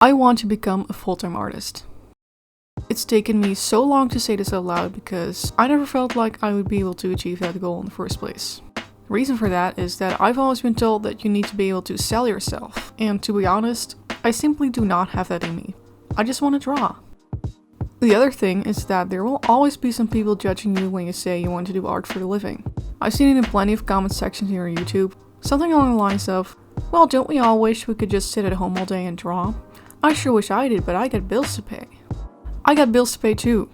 I want to become a full-time artist. It's taken me so long to say this out loud because I never felt like I would be able to achieve that goal in the first place. The reason for that is that I've always been told that you need to be able to sell yourself, and to be honest, I simply do not have that in me. I just want to draw. The other thing is that there will always be some people judging you when you say you want to do art for a living. I've seen it in plenty of comment sections here on YouTube, something along the lines of, well, don't we all wish we could just sit at home all day and draw? I sure wish I did, but I got bills to pay. I got bills to pay too.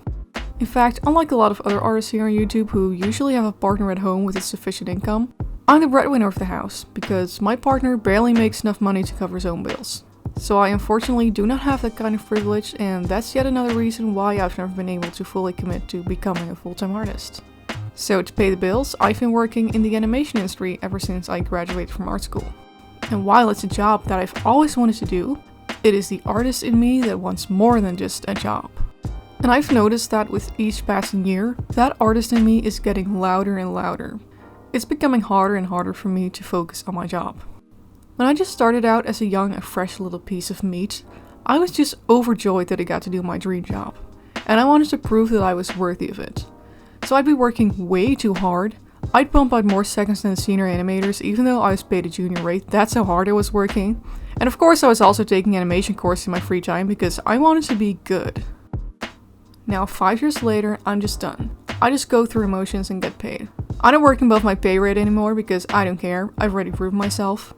In fact, unlike a lot of other artists here on YouTube who usually have a partner at home with a sufficient income, I'm the breadwinner of the house, because my partner barely makes enough money to cover his own bills. So I unfortunately do not have that kind of privilege, and that's yet another reason why I've never been able to fully commit to becoming a full-time artist. So to pay the bills, I've been working in the animation industry ever since I graduated from art school. And while it's a job that I've always wanted to do, it is the artist in me that wants more than just a job. And I've noticed that with each passing year, that artist in me is getting louder and louder. It's becoming harder and harder for me to focus on my job. When I just started out as a young and fresh little piece of meat, I was just overjoyed that I got to do my dream job. And I wanted to prove that I was worthy of it. So I'd be working way too hard. I'd bump out more seconds than the senior animators, even though I was paid a junior rate. That's how hard I was working. And of course I was also taking animation courses in my free time because I wanted to be good. Now 5 years later, I'm just done. I just go through emotions and get paid. I'm not working above my pay rate anymore because I don't care. I've already proved myself.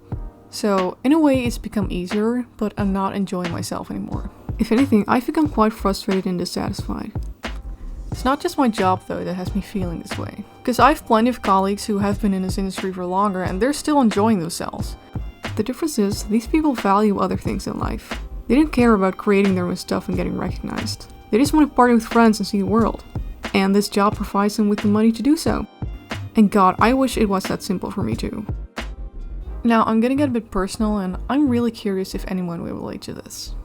So in a way it's become easier, but I'm not enjoying myself anymore. If anything, I've become quite frustrated and dissatisfied. It's not just my job though that has me feeling this way. Because I have plenty of colleagues who have been in this industry for longer and they're still enjoying themselves. The difference is, these people value other things in life. They don't care about creating their own stuff and getting recognized. They just want to party with friends and see the world. And this job provides them with the money to do so. And God, I wish it was that simple for me too. Now, I'm gonna get a bit personal and I'm really curious if anyone will relate to this.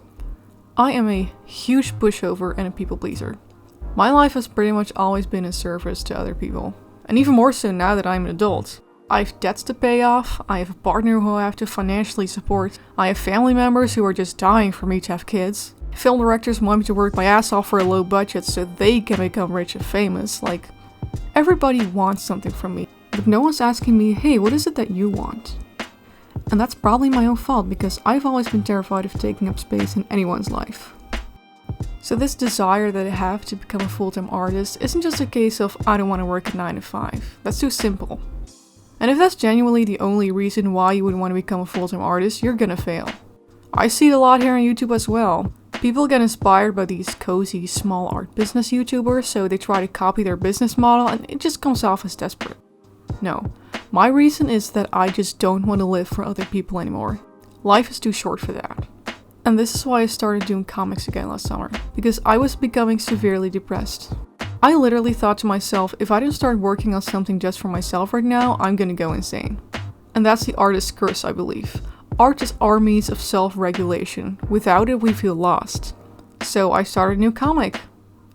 I am a huge pushover and a people pleaser. My life has pretty much always been in service to other people. And even more so now that I'm an adult. I have debts to pay off, I have a partner who I have to financially support, I have family members who are just dying for me to have kids. Film directors want me to work my ass off for a low budget so they can become rich and famous. Like, everybody wants something from me, but no one's asking me, hey, what is it that you want? And that's probably my own fault because I've always been terrified of taking up space in anyone's life. So this desire that I have to become a full-time artist isn't just a case of I don't want to work a 9 to 5. That's too simple. And if that's genuinely the only reason why you would want to become a full-time artist, you're gonna fail. I see it a lot here on YouTube as well. People get inspired by these cozy, small art business YouTubers, so they try to copy their business model and it just comes off as desperate. No, my reason is that I just don't want to live for other people anymore. Life is too short for that. And this is why I started doing comics again last summer, because I was becoming severely depressed. I literally thought to myself, if I don't start working on something just for myself right now, I'm gonna go insane. And that's the artist's curse, I believe. Art is our means of self-regulation. Without it, we feel lost. So I started a new comic,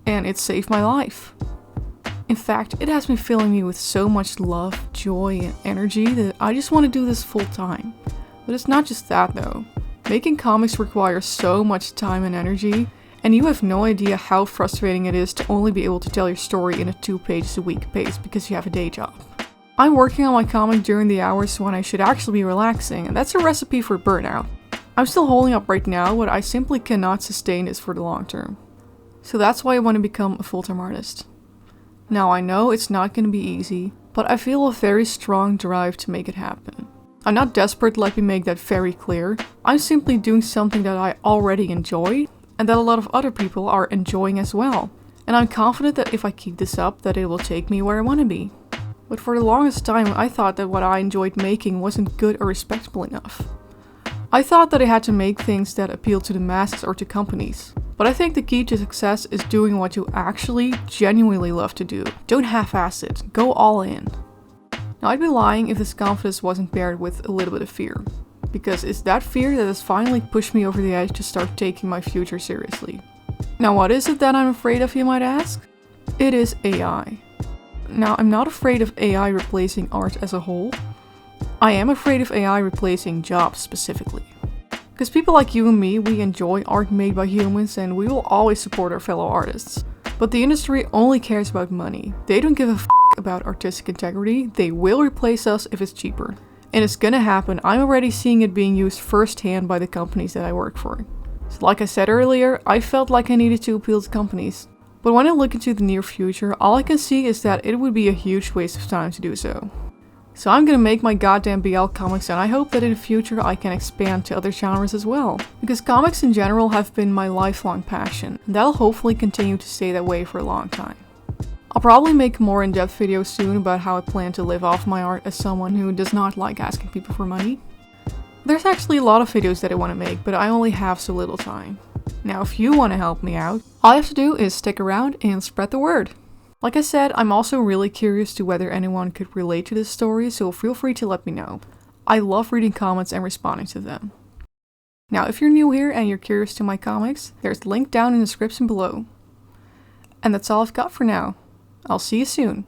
and it saved my life. In fact, it has been filling me with so much love, joy, and energy that I just want to do this full time. But it's not just that though. Making comics requires so much time and energy, and you have no idea how frustrating it is to only be able to tell your story in a 2 pages a week pace because you have a day job. I'm working on my comic during the hours when I should actually be relaxing, and that's a recipe for burnout. I'm still holding up right now, but I simply cannot sustain this for the long term. So that's why I want to become a full-time artist. Now I know it's not going to be easy, but I feel a very strong drive to make it happen. I'm not desperate, let me make that very clear. I'm simply doing something that I already enjoy, and that a lot of other people are enjoying as well. And I'm confident that if I keep this up, that it will take me where I want to be. But for the longest time, I thought that what I enjoyed making wasn't good or respectable enough. I thought that I had to make things that appeal to the masses or to companies. But I think the key to success is doing what you actually genuinely love to do. Don't half-ass it, go all in. Now I'd be lying if this confidence wasn't paired with a little bit of fear. Because it's that fear that has finally pushed me over the edge to start taking my future seriously. Now what is it that I'm afraid of, you might ask? It is AI. Now I'm not afraid of AI replacing art as a whole. I am afraid of AI replacing jobs specifically. Because people like you and me, we enjoy art made by humans and we will always support our fellow artists. But the industry only cares about money. They don't give a f about artistic integrity. They will replace us if it's cheaper. And it's gonna happen. I'm already seeing it being used firsthand by the companies that I work for. So like I said earlier, I felt like I needed to appeal to companies. But when I look into the near future, all I can see is that it would be a huge waste of time to do so. So I'm gonna make my goddamn BL comics, and I hope that in the future I can expand to other genres as well. Because comics in general have been my lifelong passion, and that'll hopefully continue to stay that way for a long time. I'll probably make a more in-depth video soon about how I plan to live off my art as someone who does not like asking people for money. There's actually a lot of videos that I want to make, but I only have so little time. Now if you want to help me out, all you have to do is stick around and spread the word. Like I said, I'm also really curious to whether anyone could relate to this story, so feel free to let me know. I love reading comments and responding to them. Now if you're new here and you're curious to my comics, there's a link down in the description below. And that's all I've got for now. I'll see you soon.